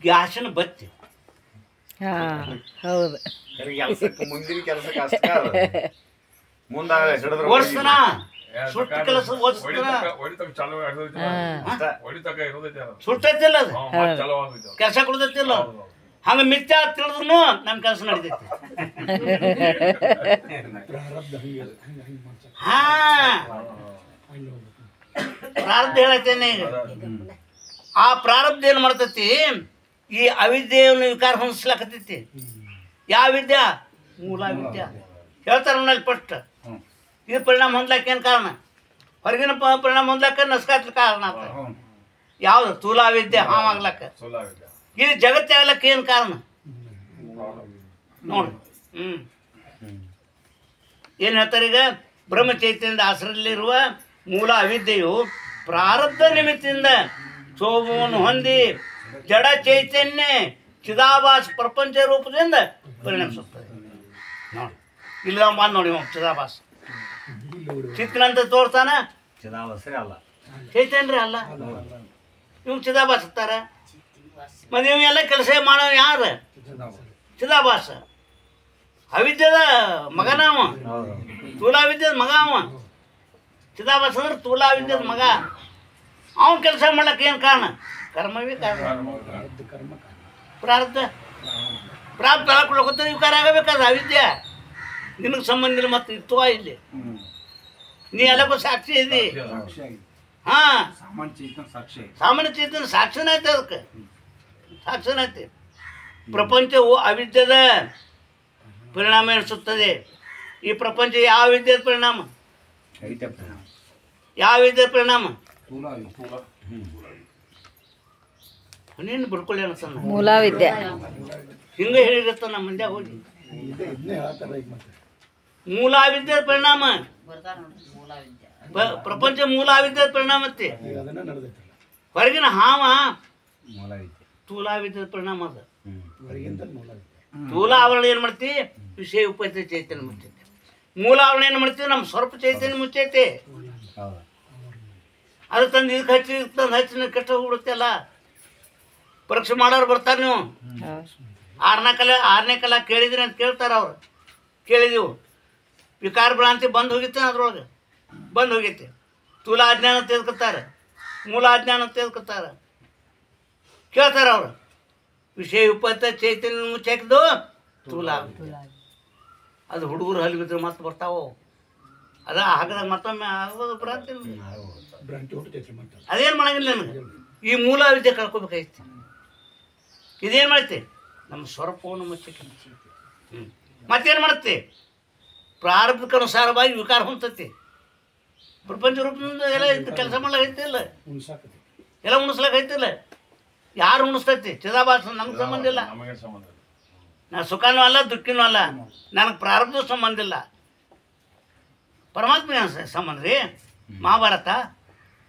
ಗ್ಯಾಸಿನ ಬತ್ತಿ ಹೌದು ಮುಂದಿನ ಕೆಲಸಕ್ಕೆ ಓಡಿಸ್ತಾನ ಸುಟ್ಟ ಕೆಲಸ ಸುಟ್ಟೈತಿಲ್ಲ ಅದು ಕೆಲಸ ಕೊಡ್ತೈತಿಲ್ಲ ಹಂಗ ಮಿಥ್ಯ ತಿಳಿದ್ರು ನಮ್ ಕೆಲಸ ನಡಿತೈತಿ ಹಾ ಪ್ರಾರಬ್ಧ ಹೇಳತ್ತೇನೆ ಈಗ ಆ ಪ್ರಾರಬ್ಧ ಏನ್ ಮಾಡ್ತೈತಿ ಈ ಅವಿದ್ಯೆಯನ್ನು ವಿಕಾರ ಹೊಂದಿಸ್ಲಾಕತ್ತೈತಿ ಯಾವ ವಿದ್ಯಾ ಮೂಲ ವಿದ್ಯಾ ಹೇಳ್ತಾರ ನಲ್ಲಿ ಫಸ್ಟ್ ಇದು ಪರಿಣಾಮ ಹೊಂದ್ಲಾಕ ಏನು ಕಾರಣ ಹೊರಗಿನ ಪರಿಣಾಮ ಹೊಂದ್ಲಾಕ ನಸ್ಕಾತ್ಲ ಕಾರಣ ಅಂತ ಯಾವ್ದು ಸ್ಥೂಲ ವಿದ್ಯೆ ಹಾವಾಗ್ಲಕ್ಕ ಇದು ಜಗತ್ತೇ ಆಗ್ಲಕ್ಕ ಏನು ಕಾರಣ ನೋಡಿ ಏನು ಹೇಳ್ತಾರೆ ಈಗ ಬ್ರಹ್ಮಚೈತ್ಯದಿಂದ ಆಶ್ರಯದಲ್ಲಿರುವ ಮೂಲ ಅವಿದ್ಯೆಯು ಪ್ರಾರಬ್ಧ ನಿಮಿತ್ತದಿಂದ ಶೋಭವನ್ನು ಹೊಂದಿ ಜಡ ಚೈತನ್ಯ ಚಿದಾಭಾಸ ಪ್ರಪಂಚ ರೂಪದಿಂದ ಪರಿಣಮಿಸುತ್ತದೆ ನೋಡಿ ಇಲ್ಲಿ ನಾವು ಬಂದು ನೋಡಿ ಚಿದಾಭಾಸ ಚಿಕ್ಕನಂತ ತೋರ್ತಾನ ಚಿದಾಭಾಸರೇ ಅಲ್ಲ ಚೈತನ್ಯ ಅಲ್ಲ ಇವ್ ಚಿದಾಭಾಸ ಇರ್ತಾರ ಮತ್ತೆ ಇವೆಲ್ಲ ಕೆಲಸ ಮಾಡೋ ಯಾರು ಚಿದಾಭಾಸ ಅವಿದ್ಯದ ಮಗನ ಅವ ತೂಲಾವಿದ್ಯದ ಮಗ ಅವ ಚಿದಾಭಾಸ ಅಂದ್ರೆ ತೂಲಾವಿದ್ಯದ ಮಗ ಅವನ್ ಕೆಲಸ ಮಾಡ್ಲಕ್ಕ ಏನು ಕಾರಣ ಕರ್ಮವೇ ಕಾರಣ ಪ್ರಾರಬ್ಧ ಪ್ರಾರಬ್ಧ ಕೊಡ್ಕೊತ ವಿಕಾರ ಆಗಬೇಕಾದ ಅವಿದ್ಯೆ ನಿನಗೆ ಸಂಬಂಧ ಇಲ್ಲ ಮತ್ತೆ ಇತ್ತು ಇಲ್ಲಿ ನೀ ಎಲ್ಲಕ್ಕೂ ಸಾಕ್ಷಿ ಇದಿ ಹಾ ಸಾಮಾನ್ಯ ಚೇತನ ಸಾಕ್ಷಿನ ಐತೆ ಅದಕ್ಕೆ ಸಾಕ್ಷಿನ ಐತೆ ಪ್ರಪಂಚವು ಅವಿದ್ಯದ ಪರಿಣಾಮ ಎನಿಸುತ್ತದೆ ಈ ಪ್ರಪಂಚ ಯಾವ ವಿದ್ಯೆಯ ಪರಿಣಾಮ ಯಾವ ವಿದ್ಯೆಯ ಪರಿಣಾಮ ನೀನು ಬಿಡ್ಕೊಳ್ಳಿ ಅನ್ಸನ್ನ ಮೂಲ ವಿದ್ಯೆ ಹಿಂಗೆ ಹೇಳಿರತ್ತ ನಮ್ಮ ಮಂದ್ಯ ಹೋಗಿ ಮೂಲ ವಿದ್ಯೆಯ ಪರಿಣಾಮ ಪ್ರಪಂಚ ಮೂಲ ವಿದ್ಯೆಯ ಪರಿಣಾಮ ಐತಿ ಹೊರಗಿನ ಹಾವ ಸ್ಥೂಲ ವಿದ್ಯೆಯ ಪರಿಣಾಮ ಅದ ಸ್ಥೂಲ ಆವರಣ ಏನು ಮಾಡ್ತಿ ವಿಷಯ ಉಪಸ್ಥಿತ ಚೈತನ್ಯ ಮುಚ್ಚೈತೆ ಮೂಲ ಆವರಣ ಏನು ಮಾಡ್ತೀವಿ ನಮ್ಮ ಸ್ವರೂಪ ಚೈತನ್ಯ ಮುಚ್ಚೈತೆ ಅದು ತಂದು ಇದಕ್ಕೆ ಹಚ್ಚಿ ತಂದು ಹಚ್ಚಿ ಕೆಟ್ಟ ಹೋಗ್ಬಿಡುತ್ತೆ ಅಲ್ಲ ಪರೀಕ್ಷೆ ಮಾಡೋರು ಬರ್ತಾರೆ ನೀವು ಆರನೇ ಕಲ ಕೇಳಿದ್ರಿ ಅಂತ ಕೇಳ್ತಾರೆ ಅವ್ರು ಕೇಳಿದೆವು ವಿಕಾರ ಭ್ರಾಂತಿ ಬಂದು ಹೋಗಿತ್ತೆ ಅದ್ರೊಳಗೆ ಬಂದು ಹೋಗೈತೆ ಸ್ಥೂಲ ಅಜ್ಞಾನ ತೆಗೆದುಕೊತಾರೆ ಮೂಲ ಅಜ್ಞಾನ ತೆಗೆದುಕೊತಾರೆ ಕೇಳ್ತಾರೆ ಅವರು ವಿಷಯ ಉಪಸ್ಥಿತ ಚೈತನ್ಯ ಮುಚ್ಚಾಕಿದ್ದು ಸ್ಥೂಲ ಅದು ಹುಡುಗರು ಹಲ್ಲಿಬಿದ್ರೆ ಮತ್ತೆ ಬರ್ತಾವೋ ಅದ ಹಾಕಿದಾಗ ಮತ್ತೊಮ್ಮೆ ಆಗೋದು ಭ್ರಾಂತಿ ಅದೇನು ಮಾಡಂಗಿಲ್ಲ ನನಗೆ ಈ ಮೂಲ ವಿದ್ಯೆ ಕಳ್ಕೊಬೇಕಾಯ್ತು ಇದೇನು ಮಾಡುತ್ತೆ ನಮ್ಮ ಸ್ವರೂಪವನ್ನು ಮುಚ್ಚಕ್ಕೆ ಮತ್ತೇನು ಮಾಡುತ್ತೆ ಪ್ರಾರಬ್ಧಕ್ಕನುಸಾರವಾಗಿ ವಿಕಾರ ಹೊಂದತಿ ಪ್ರಪಂಚ ರೂಪದಿಂದ ಎಲ್ಲ ಕೆಲಸ ಮಾಡ್ಲಾಕೈತಿ ಇಲ್ಲ ಎಲ್ಲ ಉಣಿಸ್ಲಾಕೈತಿಲ್ಲ ಯಾರು ಉಣಿಸ್ತೈತಿ ಚಿದಾಭಾಸ ನಮ್ಗೆ ಸಂಬಂಧ ಇಲ್ಲ ನಾನು ಸುಖನೂ ಅಲ್ಲ ದುಃಖನೂ ಅಲ್ಲ ನನಗೆ ಪ್ರಾರಬ್ಧ ಸಂಬಂಧ ಇಲ್ಲ ಪರಮಾತ್ಮ ಸಂಬಂಧ ರೀ ಮಹಾಭಾರತ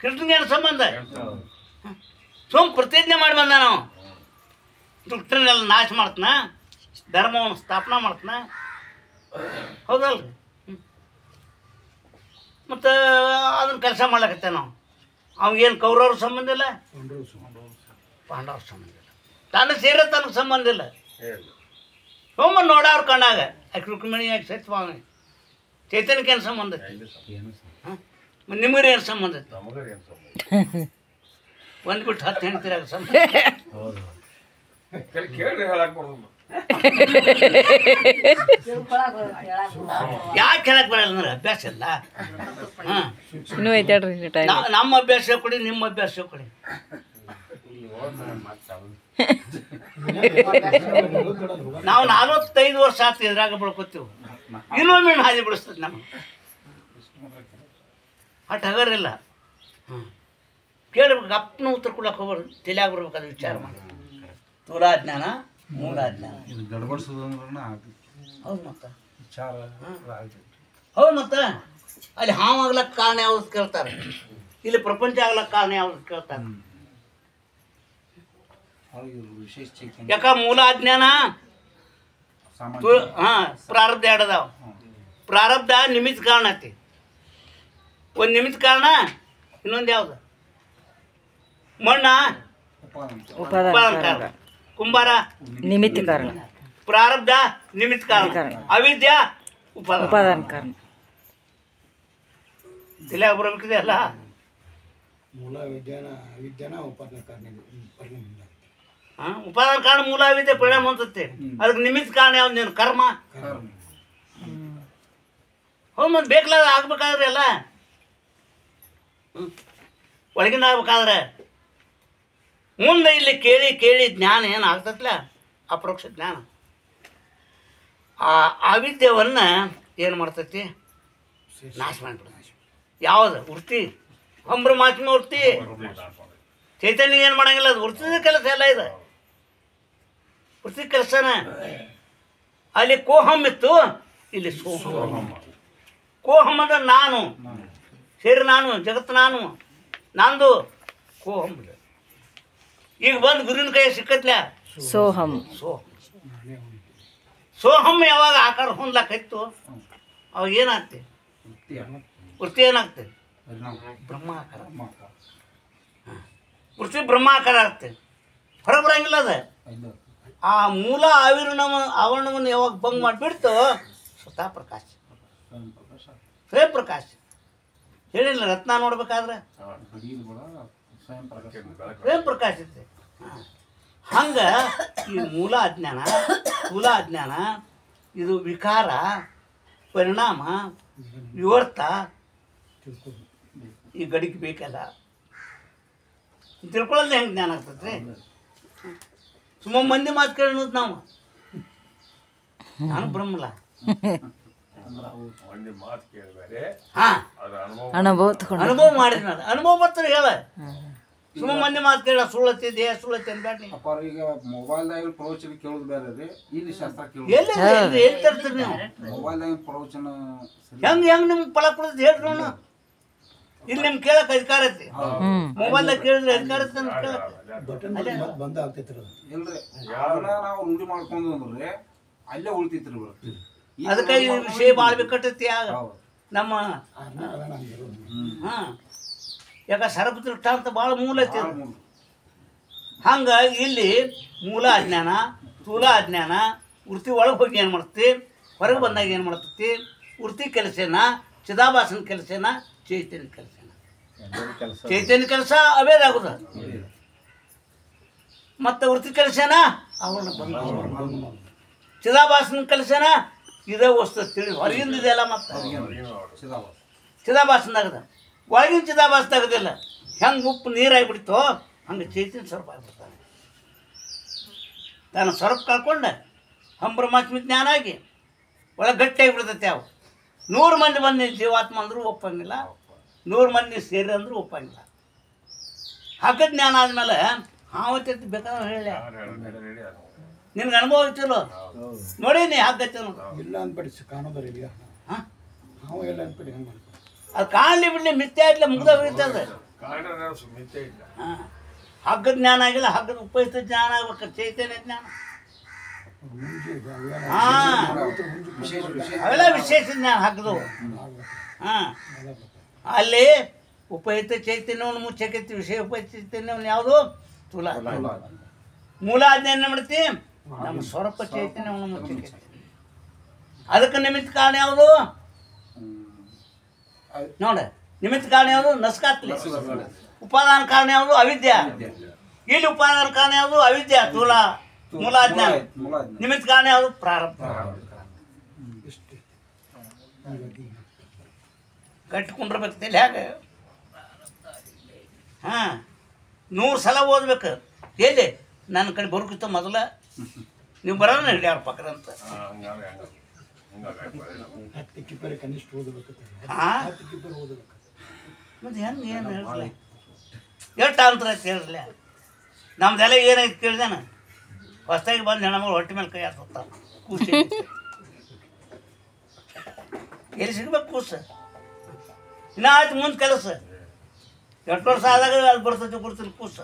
ಕೃಷ್ಣಗೆ ಏನು ಸಂಬಂಧ ಪ್ರತಿಜ್ಞೆ ಮಾಡಿ ಬಂದ ನಾವು ದುಷ್ಟನೆಲ್ಲ ನಾಶ ಮಾಡ್ತಾನ ಧರ್ಮವನ್ನು ಸ್ಥಾಪನಾ ಮಾಡ್ತಾನ ಹೌದಲ್ರಿ ಮತ್ತು ಅದನ್ನ ಕೆಲಸ ಮಾಡ್ಲಕತ್ತೆ ನಾವು ಅವಾಗೇನು ಕೌರವ್ರ ಸಂಬಂಧ ಇಲ್ಲ ಪಾಂಡವ್ರ ಸಂಬಂಧ ಇಲ್ಲ ತನಗೆ ಸೇರೋ ತನಗೆ ಸಂಬಂಧ ಇಲ್ಲ ಹೋಮ ನೋಡವ್ರ ಕಣ್ಣಾಗ ಆಕೆ ರುಕ್ಮಿಣಿ ಯಾಕೆ ಸತ್ಯಭಾವನೆ ಚೈತನ್ಯಕ್ಕೆ ಏನು ಸಂಬಂಧ ನಿಮಗೆ ಏನು ಸಂಬಂಧ ಒಂದು ಬಿಟ್ಟು 10 ಹೆಣ್ತಿರಾಗ ಸಂಬಂಧ ಯಾಕೆ ಹೇಳಕ್ ಬರಲ್ಲ ಅಂದ್ರೆ ಅಭ್ಯಾಸ ಇಲ್ಲ ನಮ್ಮ ಅಭ್ಯಾಸ ಕೊಡಿ ನಿಮ್ಮ ಅಭ್ಯಾಸ ಕೊಡಿ ನಾವು 45 ವರ್ಷ ಆತು ಇದ್ರಾಗ ಬೆಳ್ಕೊತೀವಿ ಇನ್ನೊಮ್ಮೆ ಹಾದಿ ಬಿಡಿಸ್ತದೆ ನಮ್ಗೆ ಅಟ್ ಹಗರಿಲ್ಲ ಕೇಳ್ಬೇಕು ಅಪ್ಪನ ಉತ್ತರ ಕೊಡಕ್ಕೆ ಹೋಗ್ಬಾರ್ದು ತಲೆಯಾಗ ಬರ್ಬೇಕಾದ್ರೆ ವಿಚಾರ ಮಾಡಿ ಸ್ಥೂಲಾಜ್ಞಾನ ಮೂಲಾಜ್ಞಾನ ಹೌದು ಮತ್ತ ಹೌದು ಮತ್ತ ಅಲ್ಲಿ ಹಾವಾಗ್ಲಕ್ಕ ಕಾರಣ ಯಾವ್ದು ಕೇಳ್ತಾರೆ ಇಲ್ಲಿ ಪ್ರಪಂಚ ಆಗ್ಲಕ್ಕ ಕಾರಣ ಯಾವ್ದು ಕೇಳ್ತಾರೆ ಯಾಕ ಮೂಲಾಜ್ಞಾನ ಪ್ರಾರಬ್ಧ ಎರಡದಾವ ಪ್ರಾರಬ್ಧ ನಿಮಿತ್ತ ಕಾರಣ ಐತಿ ಒಂದು ನಿಮಿತ್ತ ಕಾರಣ ಇನ್ನೊಂದು ಯಾವುದು? ಮಣ್ಣ ಉಪಾದಾನ ಉಪಾದಾನ ಕಾರಣ. ಕಾರಣ. ಕುಂಬಾರ ನಿಮಿತ್ತ ಕಾರಣ. ಪ್ರಾರಬ್ಧ ನಿಮಿತ್ತ ಕಾರಣ. ಅವಿದ್ಯಾ ಉಪಾದಾನ ಉಪಾದಾನ ಕಾರಣ. ತಲೆ ಬರಬೇಕಿದೆ ಅಲ್ಲ. ಮೂಲ ವಿದ್ಯಾನ ಉಪಾದಾನ ಕಾರಣ ಉಪಾದಾನ ಕಾರಣ ಮೂಲ ಅವಿದ್ಯೆ ಪರಿಣಾಮ ಹೊಂದುತ್ತೆ. ಅದಕ್ಕೆ ನಿಮಿತ್ತ ಕಾರಣ ಯಾವ್ದು? ನೀನು ಕರ್ಮ. ಹೌದು, ಮತ್ತೆ ಬೇಕಲ್ಲ ಆಗ್ಬೇಕಾದ್ರೆ ಎಲ್ಲ ಒಳಗಿಂದ ಆಗ್ಬೇಕಾದ್ರೆ ಮುಂದೆ ಇಲ್ಲಿ ಕೇಳಿ ಕೇಳಿ ಜ್ಞಾನ ಏನು ಆಗ್ತತ್ಲ, ಅಪರೋಕ್ಷ ಜ್ಞಾನ. ಆ ಅವಿದ್ಯವನ್ನು ಏನು ಮಾಡ್ತೈತಿ? ನಾಶ ಮಾಡಿಬಿಡ್ತೈತಿ. ಯಾವುದು? ವೃತ್ತಿ, ಸಂಭ್ರಮಾತ್ಮ ವೃತ್ತಿ. ಚೈತನ್ಯ ಏನು ಮಾಡಂಗಿಲ್ಲ, ಅದು ವೃತ್ತಿದ ಕೆಲಸ ಎಲ್ಲ ಇದೆ, ವೃತ್ತಿ ಕೆಲಸನ. ಅಲ್ಲಿ ಕೋಹಮ್ ಇತ್ತು, ಇಲ್ಲಿ ಸೋಹಂ. ಕೋಹಮ್ ಅಂದ್ರೆ ನಾನು, ಸೇರಿ ನಾನು, ಜಗತ್ತು ನಾನು, ನಂದು ಕೋಹಮ್. ಈಗ ಬಂದು ಗುರುವಿನ ಕೈ ಸಿಕ್ಕತ್ಲ ಸೋಹಂ. ಸೋಹಂ. ಸೋಹಂ ಯಾವಾಗ ಆಕಾರ ಹೊಂದ್ಲಾಕೈತು ಅವಾಗ ಏನಾಗ್ತದೆ? ವೃತ್ತಿ ಏನಾಗ್ತದೆ? ಬ್ರಹ್ಮಾಕಾರ. ವೃತ್ತಿ ಬ್ರಹ್ಮಾಕಾರ ಆಗ್ತದೆ, ಹೊರಗೆ ಬರಂಗಿಲ್ಲ ಅದ. ಆ ಮೂಲ ಆವರಣವನ್ನು ಯಾವಾಗ ಬಂದ್ ಮಾಡಿಬಿಡ್ತು, ಸ್ವತಃ ಪ್ರಕಾಶ, ಸ್ವಯಂ ಪ್ರಕಾಶ. ಹೇಳಿಲ್ಲ ರತ್ನ ನೋಡ್ಬೇಕಾದ್ರೆ ಸ್ವಯಂ ಪ್ರಕಾಶ ಇರುತ್ತೆ. ಹಂಗೆ ಈ ಮೂಲ ಅಜ್ಞಾನ, ಸ್ಥೂಲ ಅಜ್ಞಾನ, ಇದು ವಿಕಾರ, ಪರಿಣಾಮ, ವಿವರ್ತ, ಈ ಗಡಿಗೆ ಬೇಕಲ್ಲ. ತಿಳ್ಕೊಳ್ಳೋದು ಹೆಂಗೆ ಜ್ಞಾನ ಆಗ್ತದೆ? ಸುಮ್ಮ ಮಂದಿ ಮಾತು ಕೇಳಿ ನಾವು, ನಾನು ಬ್ರಹ್ಮಲ್ಲ. ಹಾಂ, ಅನುಭವ ತಗೊಂಡು ಅನುಭವ ಮಾಡಿದ್ ನಾನು, ಅನುಭವ ಬರ್ತಾರೆ ಹೇಳ. ಸುಮ್ಮ ಮಂದಿ ಮಾತು ಕೇಳ, ಸುಳ್ಳತ್ತಿದ್ದೆ ಸುಳ್ಳತ್ತೆ ಅನ್ಬೇಡಿ. ಈಗ ಮೊಬೈಲ್ದಾಗ ಪ್ರವಚನ ಕೇಳೋದು ಬೇರೆ ರೀ, ಇಲ್ಲಿ ಶಾಸ್ತ್ರ ಕೇಳೋದು. ಎಲ್ಲಿ ತರ್ತೀರಿ ನೀವು? ಮೊಬೈಲ್ದಾಗ ಪ್ರವಚನ ಹೆಂಗ್ ನಿಮ್ಗೆ ಫಲ ಕೊಡೋದು ಹೇಳ್ರಿ ನೋಡು. ಇಲ್ಲಿ ನಿಮ್ಗೆ ಕೇಳಕ್ ಅಧಿಕಾರ ಐತಿ, ಮೊಬೈಲ್ದಾಗ ಕೇಳಿದ್ರೆ ಅಧಿಕಾರ ಐತಿ ಅಂತ ಕೇಳಕ್ ಬಂದ ಆಗ್ತೈತಿ ಅದು. ಇಲ್ರಿ, ಅದನ್ನ ನಾವು ರೂಢಿ ಮಾಡ್ಕೊಂಡು ಅಂದ್ರೆ ಅಲ್ಲೇ ಉಳಿತೈತ್ರಿ. ಅದಕ್ಕೆ ಈ ವಿಷಯ ಭಾಳ ಬೇಕಾಗ್ತೈತಿ. ಆಗ ನಮ್ಮ ಹಾಂ, ಯಾಕ ಸರ್ಪದೃಷ್ಟ ಅಂತ ಭಾಳ ಮೂಲ ಐತಿ ಅದು. ಹಂಗೆ ಇಲ್ಲಿ ಮೂಲ ಅಜ್ಞಾನ, ಸ್ಥೂಲ ಅಜ್ಞಾನ, ವೃತ್ತಿ ಒಳಗೆ ಹೋಗಿ ಏನು ಮಾಡ್ತೈತಿ, ಹೊರಗೆ ಬಂದಾಗ ಏನು ಮಾಡ್ತೈತಿ? ವೃತ್ತಿ ಕೆಲಸನ, ಚಿದಾಭಾಸನ ಕೆಲಸನ, ಚೈತನ್ಯ ಕೆಲಸನ. ಚೈತನ್ಯ ಕೆಲಸ ಅವೇದಾಗುದ, ಮತ್ತು ವೃತ್ತಿ ಕೆಲಸನ ಅವನ್ನ ಬಂದ. ಚಿದಾಭಾಸನ ಕೆಲಸನ ಇದೇ ವಸ್ತು ತಿಳಿ ಹೊರಗಿಂದ ಇದೆಲ್ಲ. ಮತ್ತು ಚಿದಾಭಾಸನಾಗದ, ಒಳಗಿನ ಚಿದಾಭಾಸದಾಗದಿಲ್ಲ. ಹೆಂಗೆ ಉಪ್ಪು ನೀರಾಗಿಬಿಡ್ತೋ ಹಂಗೆ ಚೈತನ್ಯ ಸ್ವರೂಪ ಆಗಿಬಿಡ್ತಾನೆ. ತಾನು ಸ್ವರೂಪ ಕಳ್ಕೊಂಡೆ ಸಂಭ್ರಮಾತ್ಮ ಜ್ಞಾನ ಆಗಿ ಒಳಗೆ ಗಟ್ಟಿಯಾಗಿಬಿಡ್ತೈತೆ. ಅವು 100 ಮಂದಿ ಬಂದು ಜೀವಾತ್ಮ ಅಂದರೂ ಒಪ್ಪಂಗಿಲ್ಲ, 100 ಮಂದಿ ಸೇರಿ ಅಂದರೂ ಒಪ್ಪಂಗಿಲ್ಲ. ಹಗ್ಗ ಜ್ಞಾನ ಆದಮೇಲೆ ಹಾವತ್ತೈತಿ ಬೇಕಾದ್ರೆ ಹೇಳ. ನಿನ್ಗೆ ಅನುಭವ ಐತಿಲ್ಲ ನೋಡಿ, ನೀ ಹಗ್ಗತ್ತೆ ಅನ್ನೋದು ಇಲ್ಲ ಅನ್ಬಿಡಿ, ಕಾಣೋದ್ರ ಇಲ್ಲ. ಹಾಂ, ನಾವು ಎಲ್ಲ ಅನ್ಬಿಡಿ ಹಂಗೆ ಮಾಡ್ತೀವಿ. ಅದು ಕಾಣಲಿ ಬಿಡಲಿ ಮಿಥ್ಯೆ ಆಗ್ಲಿ ಮುಗ್ದ ಹೋಗ್ತದೆ. ಹಾಂ, ಹಗ್ಗದ ಜ್ಞಾನ ಆಗಿಲ್ಲ, ಹಗ್ಗದ ಉಪಯುಕ್ತ ಜ್ಞಾನ ಆಗ್ಬೇಕು, ಚೈತನ್ಯ ಜ್ಞಾನ. ಹಾಂ, ಅವೆಲ್ಲ ವಿಶೇಷ ಜ್ಞಾನ ಹಗ್ಗದವು. ಹಾಂ, ಅಲ್ಲಿ ಉಪಯುಕ್ತ ಚೈತನ್ಯವನ್ನು ಮುಚ್ಚಕೈತಿ, ವಿಷಯ ಉಪಯುಕ್ತ ಚೈತನ್ಯವನ್ನು ಯಾವುದು? ಸ್ಥೂಲ. ಮೂಲ ಅಜ್ಞಾನ ಮಾಡ್ತಿ, ನಮ್ಮ ಸ್ವರೂಪ ಚೈತನ್ಯವನ್ನು ಮುಚ್ಚಕೈತಿ. ಅದಕ್ಕೆ ನಿಮಿತ್ತ ಕಾರಣ ಯಾವುದು ನೋಡ? ನಿಮಿತ್ತ ಕಾರಣ ಯಾವುದು? ನಸ್ಕಾತ್ಲಿ. ಉಪಾದಾನ ಕಾರಣ ಯಾವುದು? ಅವಿದ್ಯಾ. ಇಲ್ಲಿ ಉಪಾದಾನ ಕಾರಣ ಯಾವುದು? ಅವಿದ್ಯಾ, ಸ್ಥೂಲ ಮೂಲ ಅಜ್ಞಾನ. ನಿಮಿತ್ತ ಕಾರಣ ಯಾವುದು? ಪ್ರಾರಬ್ಧ. ಕಟ್ಟಿಕೊಂಡಿರ್ಬೇಕು ತಲೆ ಹೇಗೆ. ಹಾಂ, 100 ಸಲ ಓದ್ಬೇಕು. ಎಲ್ಲಿ ನನ್ನ ಕಡೆ ಬರೋಕ್ಕಿಂತ ಮೊದಲ ನೀವು ಬರೋಣ ಹಿಡಿಯಾರ ಪಕ್ಕದಂತ. 10 ಕಿಪ್ಪರೆ ಕನಿಷ್ಠ ಓದಬೇಕು. ಹಾಂ, 10 ಕಿಪ್ಪರೆ ಓದಬೇಕು. ಮತ್ತು ಹೆಂಗೆ ಏನು ಹೇಳ್ರಲ್ಲ, ಎಷ್ಟು ಅಂತರ ಐತೆ ಹೇಳ್ರಲ್ಲ. ನಮ್ದೆಲ್ಲ ಏನೈತೆ ಕೇಳ್ದೇನ? ಹೊಸ್ದಾಗಿ ಬಂದು ಹೆಣ್ಮಗಳು ಹೊಟ್ಟೆ ಮೇಲೆ ಕೈ ಹಾಕ್ತಾರ. ಕೂಸು ಎಲ್ಲಿ ಸಿಗ್ಬೇಕು ಕೂಸು? ಇನ್ನೂ ಆಯ್ತು ಮುಂದೆ ಕೆಲಸ. 8 ವರ್ಷ ಆದಾಗ ಅದು ಬರ್ತೈತೆ ಗುರ್ತಿಲ್ಲ ಕೂಸು.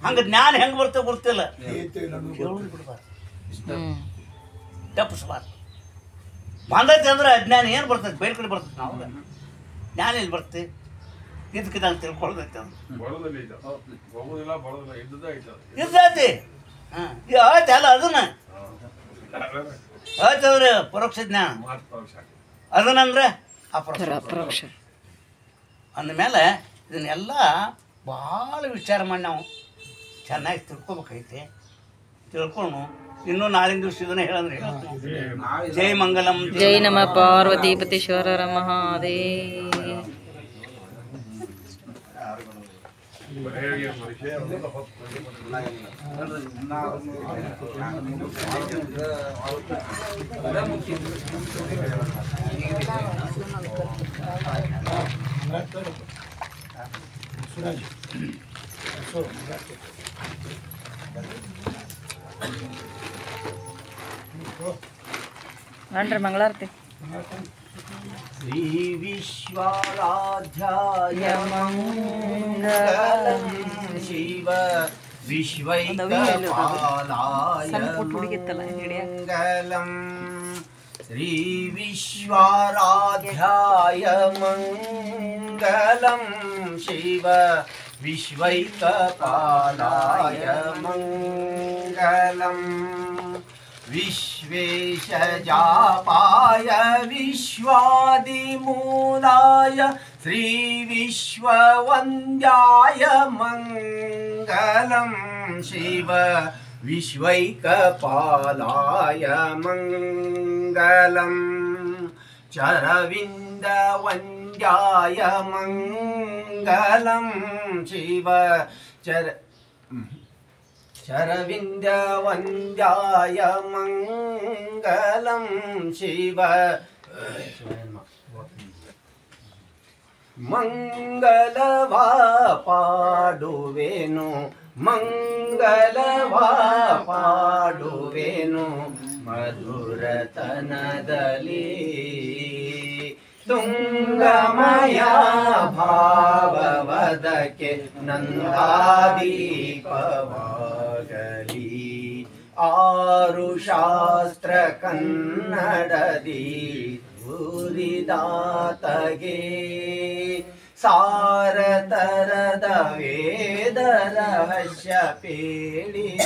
ಹಂಗೆ ಜ್ಞಾನ ಹೆಂಗೆ ಬರ್ತೇವೆ ಗೊತ್ತಿಲ್ಲ. ಕೇಳೋದು ಬಿಡ್ಬಾರ್ದು, ತಪ್ಪಿಸ್ಬಾರ್ದು. ಬಂದೈತೆ ಅಂದ್ರೆ ಅಜ್ಞಾನ ಏನು ಬರ್ತೈತೆ? ಬೇರೆ ಕಡೆ ಬರ್ತೈತೆ. ನಾವು ಜ್ಞಾನ ಎಲ್ಲಿ ಬರ್ತೈತಿ? ಇದಕ್ಕಿದಂಗೆ ತಿಳ್ಕೊಳ್ದೈತೆ ಅದು ಬರೋದಿಲ್ಲ ಇದು ಹೋಗೋದಿಲ್ಲ ಬರೋದಿಲ್ಲ ಇದ್ದದ ಐತದ ಇರ್ತೈತಿ ಹಾಂ ಇದು ಆಯ್ತು ಅಲ್ಲ ಅದನ್ನ ಆಯ್ತಂದ್ರೆ ಪರೋಕ್ಷ ಜ್ಞಾನ ಮಾತು ಪರೋಕ್ಷ ಅದನ್ನಂದ್ರೆ ಅಪರೋಕ್ಷ ಪರೋಕ್ಷ ಅಂದಮೇಲೆ ಇದನ್ನೆಲ್ಲ ಭಾಳ ವಿಚಾರ ಮಾಡಿ ನಾವು ಚೆನ್ನಾಗಿ ತಿಳ್ಕೊಬೇಕೈತಿ ತಿಳ್ಕೊಂಡು ಇನ್ನೂ ನಾಳಿನ ದಿವಸ ಇದನ್ನ ಹೇಳಂದ್ರೆ ಹೇಳ್ತೀನಿ ಜೈ ಮಂಗಲಂ ಜೈ ನಮ ಪಾರ್ವತೀಪತೀಶ್ವರರ ಮಹಾದೇವ ಬರೆಯ ಮನುಷ್ಯ ಸುರಾಜ್ ಮಾಡ್ರಿ ಮಂಗಳಾರತಿ ಶ್ರೀ ವಿಶ್ವಾರಾಧ್ಯಾಯ ಮಂಗಲಂ ಶಿವ ವಿಶ್ವೈಕಪಾಲಾಯ ಮಂಗಲಂ ಶ್ರೀ ವಿಶ್ವಾರಾಧ್ಯಾಯ ಮಂಗಲಂ ಶಿವ ವಿಶ್ವೈಕಪಾಲಾಯ ಮಂಗಲಂ ವಿಶ್ವೇಶಜಾಪಾಯ ವಿಶ್ವಾದಿಮೂಲಾಯ ಶ್ರೀ ವಿಶ್ವವಂದ್ಯಾಯ ಮಂಗಲಂ ಶಿವ ವಿಶ್ವೈಕಪಾಲಾಯ ಮಂಗಲಂ ಚರವಿಂದವಂದ್ಯಾಯ ಮಂಗಲಂ ಶಿವ ಚರವಿಂದವಂದ್ಯಾಯ ಮಂಗಲಂ ಶಿವ ಮಂಗಲವಾ ಪಾಡುವೆನು ಮಂಗಲವಾ ಪಾಡುವೆನು ಮಧುರತನದಲ್ಲಿ ತುಂಗಮಯ ಭಾವವದಕ್ಕೆ ನಂದಾದೀಪವಾಗಲಿ ಆರು ಶಾಸ್ತ್ರ ಕನ್ನಡದಿ ಉರಿದಾತಗೆ ಸಾರತರದ ವೇದ ರಹಸ್ಯ ಪೇಳಿದಾತಗೆ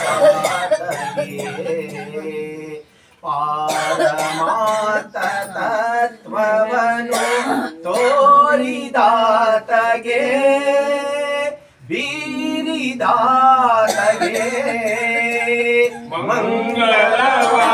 ಪಾರಮಾರ್ಥ ತತ್ವವನ್ನು ತೋರಿದಾತಗೆ ಬೀರಿದಾತಗೆ ಮಂಗಳವಾ